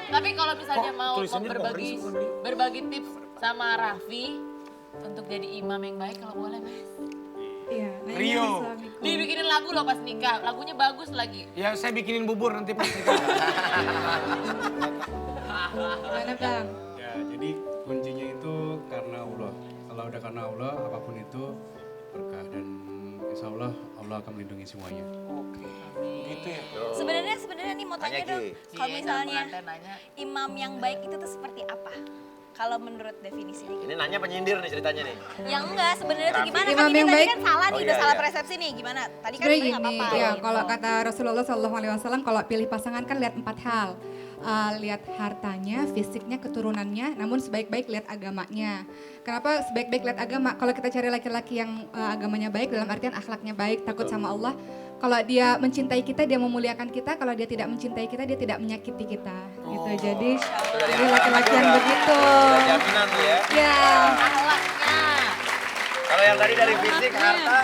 Tapi kalau misalnya mau tulisannya berbagi tips sama Raffi untuk jadi imam yang baik kalau boleh Mas. Iya, Rio. Dibikinin lagu loh pas nikah, lagunya bagus lagi. Ya saya bikinin bubur nanti pas nikah. Gimana Bang? Ya, jadi kuncinya itu karena Allah. Kalau udah karena Allah, apapun itu berkah dan insya Allah Allah akan melindungi semuanya. Gitu ya. Sebenarnya nih mau tanya dong, kalau misalnya nanya. imam yang baik itu tuh seperti apa? Kalau menurut definisinya. Ini nanya penyindir nih ceritanya nih. Yang enggak sebenarnya tuh gimana? Imam Kan ini yang tadi baik. kan salah nih, Oh, udah iya, salah iya. persepsi nih. Gimana? Tadi kan Sebenarnya sebenarnya nggak gini, apa-apa. ya gitu. kalau kata Rasulullah SAW, kalau pilih pasangan kan lihat 4 hal. Lihat hartanya, fisiknya, keturunannya, namun sebaik-baik lihat agamanya. Kenapa sebaik-baik lihat agama? Kalau kita cari laki-laki yang agamanya baik, dalam artian akhlaknya baik, takut sama Allah. Kalau dia mencintai kita, dia memuliakan kita. Kalau dia tidak mencintai kita, dia tidak menyakiti kita. Gitu. Jadi laki-laki yang begitu. Udah jaminan tuh ya. Ya. Akhlaknya. Kalau yang tadi dari fisik, harta.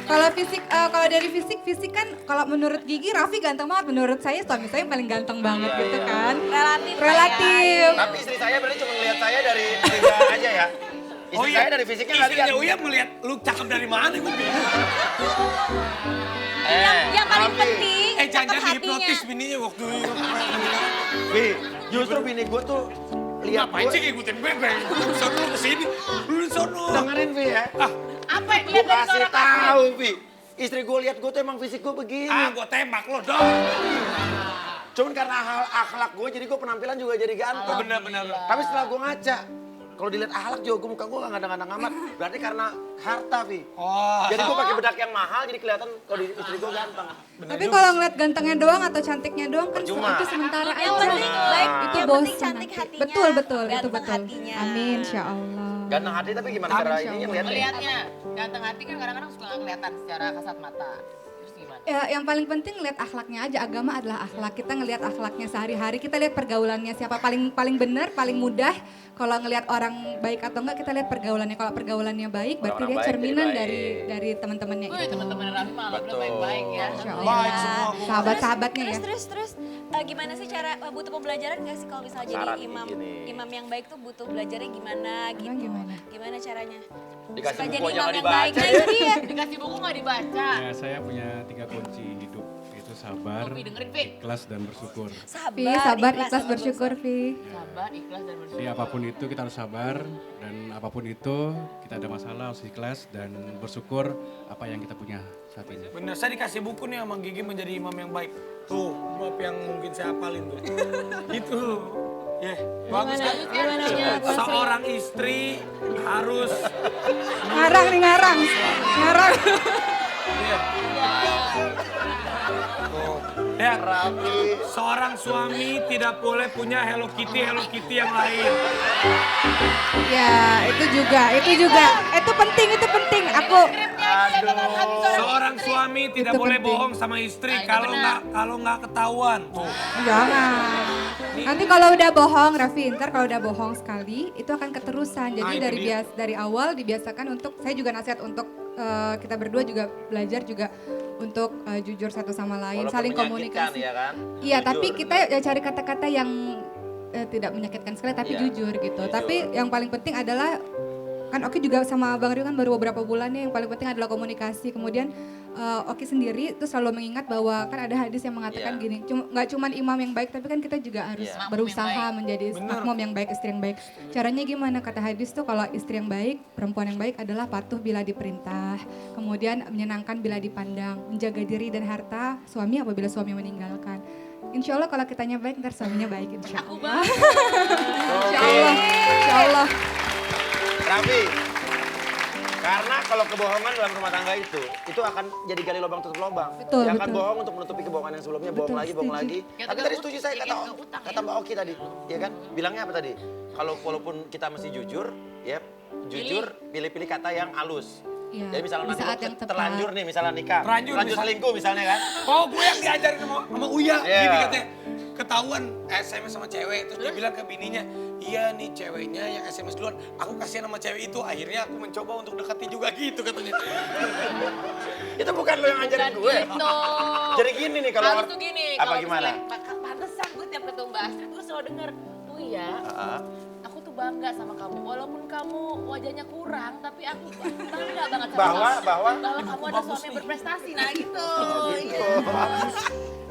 Kalau dari fisik kan kalau menurut Gigi Raffi ganteng banget, menurut saya suami saya yang paling ganteng banget Iya, gitu iya. kan. Relatif. Relatif. Tapi istri saya berarti cuma ngeliat saya dari tiga aja ya. Istri saya dari fisiknya nggak lihat. Istrinya Uya melihat lu cakep dari mana gue bingung. Yang paling Raffi. penting cakep Jangan hatinya. dihipnotis bininya waktu itu. Bi, justru bini gue tuh lihat Ngapain sih gue. ngikutin gue? Lu sono lu kesini, lu di sono. Dengerin Bi ya. Apa yang Gue dilihat dari kasih seorang Raffi? tahu Bi. Istri gue lihat gue tuh emang fisik gue begini. Gue tembak lo dong. Cuman karena hal akhlak gue jadi gue penampilan juga jadi ganteng. Benar-benar. Tapi setelah gue ngaca, kalau dilihat akhlak juga muka gue gak kadang-kadang amat. Berarti karena harta, Vi. Oh. Jadi gue pakai bedak yang mahal jadi kelihatan kalau di istri gue ganteng. Tapi kalau ngeliat gantengnya doang atau cantiknya doang kan Percuma. itu sementara Yang aja. penting baik, Itu yang bosan penting cantik nanti. hatinya. Betul, itu ganteng betul. hatinya. Amin, insya Allah. Ganteng hati tapi gimana cara Insya ininya Allah. lihatnya? Melihatnya, ganteng hati kan kadang-kadang suka nggak kelihatan secara kasat mata. Terus gimana? Ya, yang paling penting lihat akhlaknya aja. Agama adalah akhlak. Kita ngelihat akhlaknya sehari-hari. Kita lihat pergaulannya siapa paling benar, paling mudah. Kalau ngelihat orang baik atau enggak, kita lihat pergaulannya. Kalau pergaulannya baik, berarti Orang dia baik cerminan jadi dari baik. teman-temannya Wih, itu. teman-teman Raffi malah Betul. udah baik-baik ya. Insya Baik semua. Allah. Sahabat-sahabatnya ya. Terus gimana sih cara butuh pembelajaran nggak sih kalau misalnya Syarat jadi imam gini. imam yang baik tuh butuh belajarnya gimana gitu? gimana? Gimana caranya? Dikasih Supaya buku jadi aja imam nggak yang baik. dibaca. Nah itu dia. Dikasih buku nggak dibaca. Ya, saya punya 3 kunci hidup, yaitu sabar, Tuh, Pi, dengerin, Pi. ikhlas dan bersyukur. Sabar, ikhlas, bersyukur, Vi. Sabar, ikhlas, dan bersyukur. Jadi apapun itu kita harus sabar dan apapun itu kita ada masalah harus ikhlas dan bersyukur apa yang kita punya saat ini. Bener, saya dikasih buku nih sama Gigi menjadi imam yang baik. Tuh, bab yang mungkin saya hafalin tuh. Itu. Ya, bagus kan? Seorang istri harus Ngarang nih, ngarang. Ngarang. Iya. Tuh. Ya, seorang suami tidak boleh punya Hello Kitty yang lain. Ya, itu juga. Itu penting. Aku Seorang suami tidak Itu boleh penting. bohong sama istri Nah, itu kalau benar. nggak ketahuan. Tuh. jangan. Nanti kalau udah bohong, Raffi, ntar kalau udah bohong sekali, itu akan keterusan. Jadi itu dia. dari awal dibiasakan untuk, saya juga nasihat untuk kita berdua juga belajar juga untuk jujur satu sama lain, Walaupun saling menyakitkan, komunikasi. ya kan? Iya, Jujur. tapi kita ya cari kata-kata yang tidak menyakitkan sekali, tapi Iya, jujur gitu. jujur. Tapi yang paling penting adalah, kan Oki juga sama Bang Rio kan baru beberapa bulan nih, yang paling penting adalah komunikasi. Kemudian Oki sendiri tuh selalu mengingat bahwa kan ada hadis yang mengatakan Iya. gini, nggak cuman imam yang baik, tapi kan kita juga harus Iya. berusaha menjadi Bener. makmum yang baik, istri yang baik. Caranya gimana? Kata hadis tuh kalau istri yang baik, perempuan yang baik adalah patuh bila diperintah, kemudian menyenangkan bila dipandang, menjaga diri dan harta suami apabila suami meninggalkan. Insya Allah kalau kitanya baik, ntar suaminya baik insya Aku Allah. banget. Insya Allah. Raffi, karena kalau kebohongan dalam rumah tangga itu akan jadi gali lubang tutup lubang. Betul, Yang akan betul. bohong untuk menutupi kebohongan yang sebelumnya, bohong Betul, lagi, bohong setuju. lagi. Kayak Tapi tukang tadi setuju saya kayak kata tukang utang kata ya. Mbak Oki tadi, ya kan? Bilangnya apa tadi? Kalau walaupun kita mesti jujur, ya jujur, pilih-pilih kata yang halus. Iya, Jadi misalnya di nanti saat lo yang tepat. terlanjur nih, misalnya nikah, Terlanjur terlanjur misal- selingkuh misalnya kan? Oh, gue yang diajarin sama Uya. Iya. Gini katanya, ketahuan SMS sama cewek. Terus dia bilang ke bininya, iya nih ceweknya yang SMS duluan. Aku kasihan sama cewek itu. Akhirnya aku mencoba untuk dekati juga gitu katanya. Itu bukan lo yang ngajarin Dan gue. gitu. Jadi gini nih kalau Harus tuh gini. apa kalau gimana? misalnya, pantesan gue tiap ketemu Mbak Astrid gue selalu dengar, Uya, aku tuh bangga sama kamu. Walaupun kamu wajahnya kurang, tapi aku bangga banget sama Bahwa kamu ada suami yang berprestasi. Nah gitu. Gitu.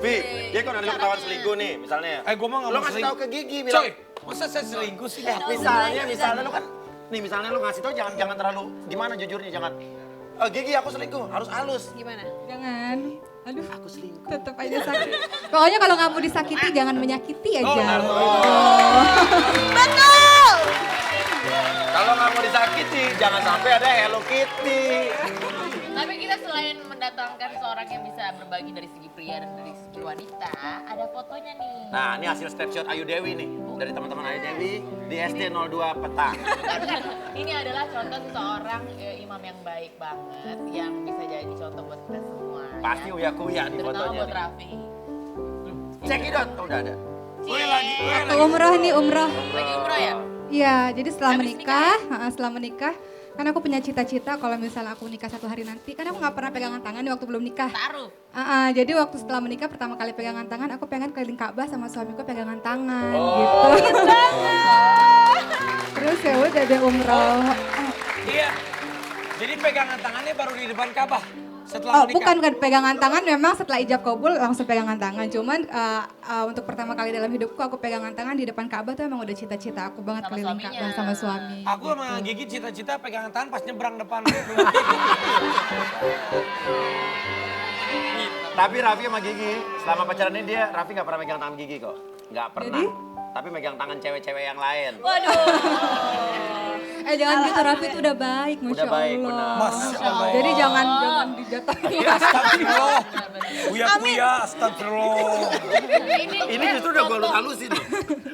Vi, dia kan ada ketahuan selingkuh nih, misalnya. Gue mah nggak Lo mau kasih tahu ke Gigi, Coy, bilang. masa saya selingkuh sih? Misalnya lo kan, nih misalnya lo ngasih tahu jangan terlalu gimana jujurnya, jangan. Gigi aku selingkuh, harus halus. Gimana? Jangan. Aduh, Aku selingkuh. tetap aja sakit. Pokoknya kalau nggak mau disakiti, jangan menyakiti aja. Betul! Kalau nggak mau disakiti, jangan sampai ada Hello Kitty. Tapi kita selain mendatangkan seorang yang bisa berbagi dari segi pria dan dari segi wanita, ada fotonya nih. Nah, ini hasil snapshot Ayu Dewi nih, dari teman-teman Ayu Dewi di SD02 Petang. Bukan. Ini adalah contoh seseorang imam yang baik banget, yang bisa jadi contoh buat kita semua. Pasti ya. uya-kuya nih Terutama fotonya. buat Raffi. Cekidot, udah ada. Waktu umroh nih, umroh. Lagi umroh ya? Iya, jadi setelah Habis menikah, kan aku punya cita-cita kalau misalnya aku nikah satu hari nanti, kan aku nggak pernah pegangan tangan di waktu belum nikah. Taruh. Jadi waktu setelah menikah pertama kali pegangan tangan, aku pengen keliling Ka'bah sama suamiku pegangan tangan gitu. Terus ya udah deh umroh. Iya. Jadi pegangan tangannya baru di depan Ka'bah setelah menikah. Bukan pegangan tangan, memang setelah ijab kabul langsung pegangan tangan. Cuman untuk pertama kali dalam hidupku aku pegangan tangan di depan Ka'bah tuh emang udah cita-cita aku banget Sama keliling suaminya. Ka'bah sama suami. Aku sama Gigi cita-cita pegangan tangan pas nyebrang depan. Tapi Raffi sama Gigi, selama pacaran ini Raffi nggak pernah megang tangan Gigi kok. Nggak pernah. Jadi? Tapi megang tangan cewek-cewek yang lain. Jangan gitu, Raffi itu udah baik, Masya Udah baik, Allah. benar. Masya Allah. Jadi jangan dijatuhin. Astagfirullah. Uya-kuya, astagfirullah. Ini justru udah gue halusin nih.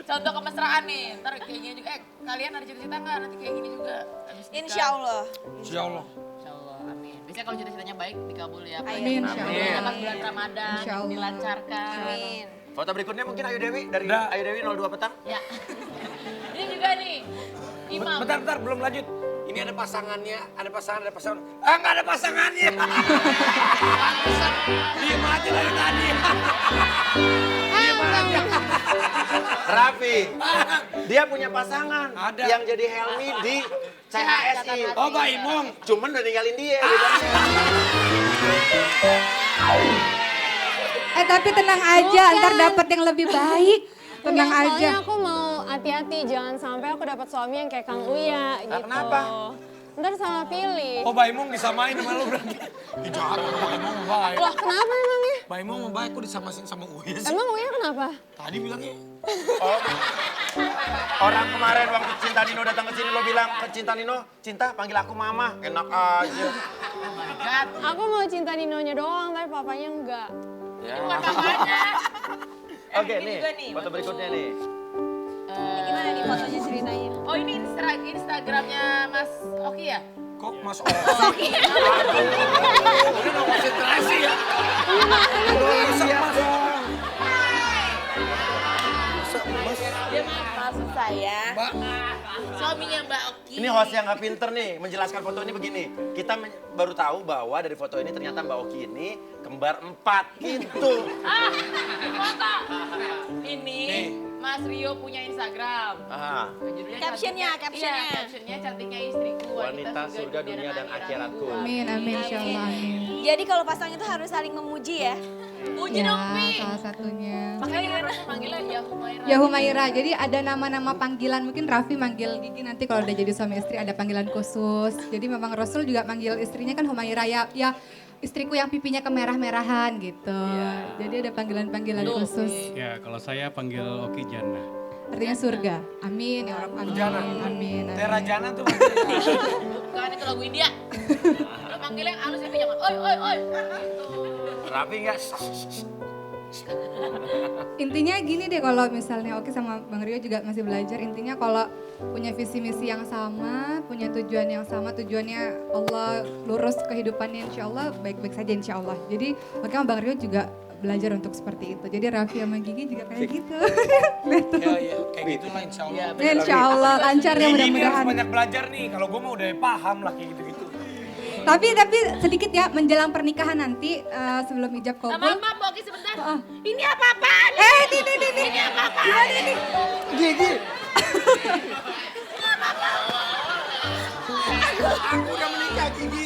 Contoh kemesraan nih. Ntar kayak gini juga. Kalian ada cita-cita nggak nanti kayak gini juga? Habis nikah. Insya Allah. Insya Allah. Insya Allah, amin. Biasanya kalau cita-citanya baik dikabul ya. Amin, Insya Allah. Pas bulan Ramadan Insya Allah. dilancarkan. Amin. Foto berikutnya mungkin Ayu Dewi dari Udah. Ayu Dewi 02 Petang. Ya. Ini juga nih. Imam. Bentar, belum lanjut. Ini ada pasangannya, ada pasangan. Nggak ada pasangannya. Diem aja dari tadi. Diem aja. Raffi, dia punya pasangan Ada. yang jadi Helmi di CHSI. Oh, Mbak Imung. Cuman udah ninggalin dia. Gitu. Tapi tenang aja, ntar dapat yang lebih baik. Tenang Enggak, aja. soalnya aku mau hati-hati, jangan sampai aku dapat suami yang kayak Kang Uya gitu. Kenapa? Ntar salah pilih. Oh, Mbak Imung disamain sama lu berarti. Ih, jahat, Mbak Imung baik. Loh kenapa emangnya? Mbak Imung baik, kok disamain sama Uya sih? Emang Uya kenapa? Tadi bilangnya. Oh. Orang kemarin waktu Cinta Nino datang ke sini lo bilang ke Cinta Nino, Cinta panggil aku Mama. Enak aja. Oh my God. Aku mau cinta Ninonya doang, tapi papanya enggak. Ya. Bukan papanya. Oke Ini nih, juga nih, foto berikutnya nih. Ini gimana nih fotonya ceritanya? Oh ini Instagramnya Mas Oki ya? Kok Mas Oki? Udah nggak konsentrasi ya? Maksud saya. Suaminya Mbak Oki. Ini host yang nggak pinter nih, menjelaskan foto ini begini. Kita baru tahu bahwa dari foto ini ternyata Mbak Oki ini kembar 4 gitu. Foto. Ini Mas Rio punya Instagram. Ah, Judulnya Captionnya, Cantiknya- captionnya. Iya, captionnya cantiknya istriku. wanita surga dunia dan akhiratku. Amin, amin, Insya Allah, amin. Jadi kalau pasangan itu harus saling memuji ya. Puji dong, Pi. Salah satunya. Makanya gimana manggilnya ya Humaira. Ya Humaira, jadi ada nama-nama panggilan, mungkin Raffi manggil Gigi nanti kalau udah jadi suami istri ada panggilan khusus. Jadi memang Rasul juga manggil istrinya kan Humaira ya istriku yang pipinya kemerah-merahan gitu. Jadi ada panggilan-panggilan khusus. Ya, kalau saya panggil Oki Jannah. Artinya surga. Amin ya Rabb. Jana. Amin. Tera Jana tuh. Bukan itu lagu India. Lo manggilnya yang halus tapi jangan oi oi. Gitu. Rapi nggak? Intinya gini deh, kalau misalnya Oki sama Bang Rio juga masih belajar, intinya kalau punya visi misi yang sama, punya tujuan yang sama, tujuannya Allah lurus kehidupannya insya Allah baik-baik saja insya Allah. Jadi Oki sama Bang Rio juga belajar untuk seperti itu. Jadi Raffi sama Gigi juga kayak gitu. Ya, kayak gitulah insya Allah. Iya, Insya Allah lancar ya Gigi ini harus mudah-mudahan. banyak belajar nih, kalau gue mau udah paham lah kayak gitu-gitu. Tapi sedikit ya menjelang pernikahan nanti sebelum ijab kabul. Maaf, Mbak Oki sebentar. Oh. Ini apa-apaan? Ini apa-apaan? Ini apa-apaan? Gigi. Aku udah menikah, Gigi.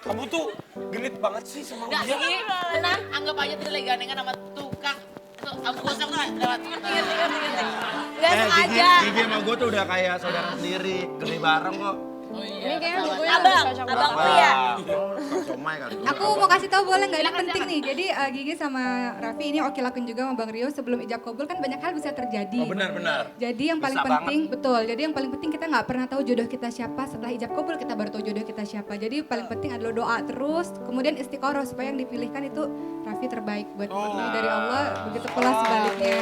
Kamu tuh genit banget sih sama Enggak, dia. Gigi, tenang, anggap aja tadi lagi gandengan sama tukang. Tuh, aku gosok tuh lewat. Nggak sengaja. Gigi sama gue tuh udah kayak saudara sendiri, gede bareng kok. Oh iya. Ini kayaknya bukunya Abang, lebih cocok abang banget. Pria. Tukang somai kali. Aku mau kasih tahu boleh nggak? Ini Silakan, penting silakan. nih. Jadi Gigi sama Raffi ini Oki lakuin juga sama Bang Rio sebelum ijab kabul kan banyak hal bisa terjadi. Oh benar-benar. Jadi yang paling Bisa penting betul. Jadi yang paling penting kita nggak pernah tahu jodoh kita siapa. Setelah ijab kabul kita baru tahu jodoh kita siapa. Jadi paling penting adalah doa terus. Kemudian istiqoroh supaya yang dipilihkan itu Raffi terbaik buat dari Allah. Begitu pula sebaliknya.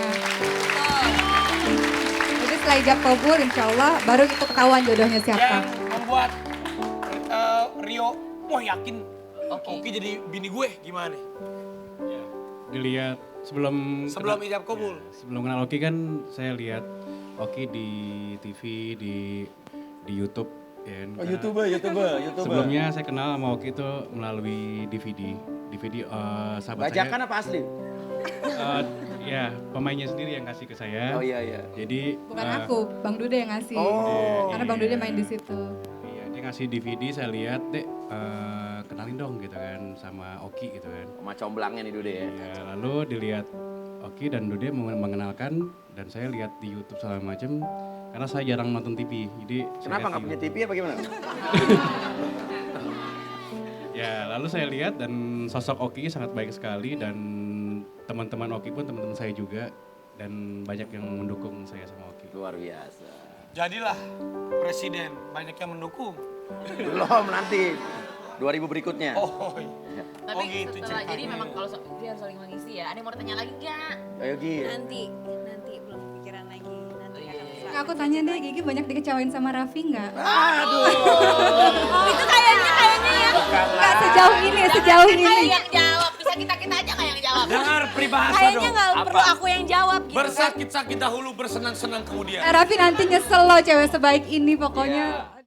Jadi setelah ijab kabul, insya Allah baru itu ketahuan jodohnya siapa. Yang membuat Rio, wah yakin Oki jadi bini gue gimana nih? Dilihat sebelum Sebelum ijab kabul. sebelum kenal Oki kan saya lihat Oki di TV, di YouTube. Ya, kan. Karena YouTuber. Sebelumnya saya kenal sama Oki itu melalui DVD sahabat Bajakan apa asli? saya. Ya pemainnya sendiri yang kasih ke saya. Oh iya. Jadi Bukan aku, Bang Dude yang ngasih. Oh. Karena Bang Dude main di situ. Iya, dia ngasih DVD, saya lihat, Dek, kenalin dong gitu kan sama Oki gitu kan. Sama comblangnya nih Dude ya. Ya, lalu dilihat Oki dan Dude mengenalkan dan saya lihat di YouTube segala macam karena saya jarang nonton TV. Jadi saya Kenapa lihat nggak di- punya TV apa gimana? Ya, lalu saya lihat dan sosok Oki sangat baik sekali dan teman-teman Oki pun teman-teman saya juga dan banyak yang mendukung saya sama Oki. Luar biasa. Jadilah presiden, banyak yang mendukung. Belum nanti. 2000 berikutnya. Oh, iya. Tapi Oh, gitu, setelah, ceritanya. jadi memang kalau dia harus saling mengisi ya. Ada yang mau tanya lagi nggak? Ayo Gi. Nanti belum kepikiran lagi. Nanti akan bisa. Aku tanya deh, Gigi banyak dikecewain sama Raffi nggak? Itu kayaknya ya. Nggak sejauh ini, sejauh Ayo ini. yang jawab, bisa kita aja nggak yang jawab? Dengar peribahasa Kayaknya dong. nggak perlu aku yang jawab gitu kan. Bersakit-sakit dahulu, bersenang-senang kemudian. Raffi nanti nyesel loh cewek sebaik ini pokoknya.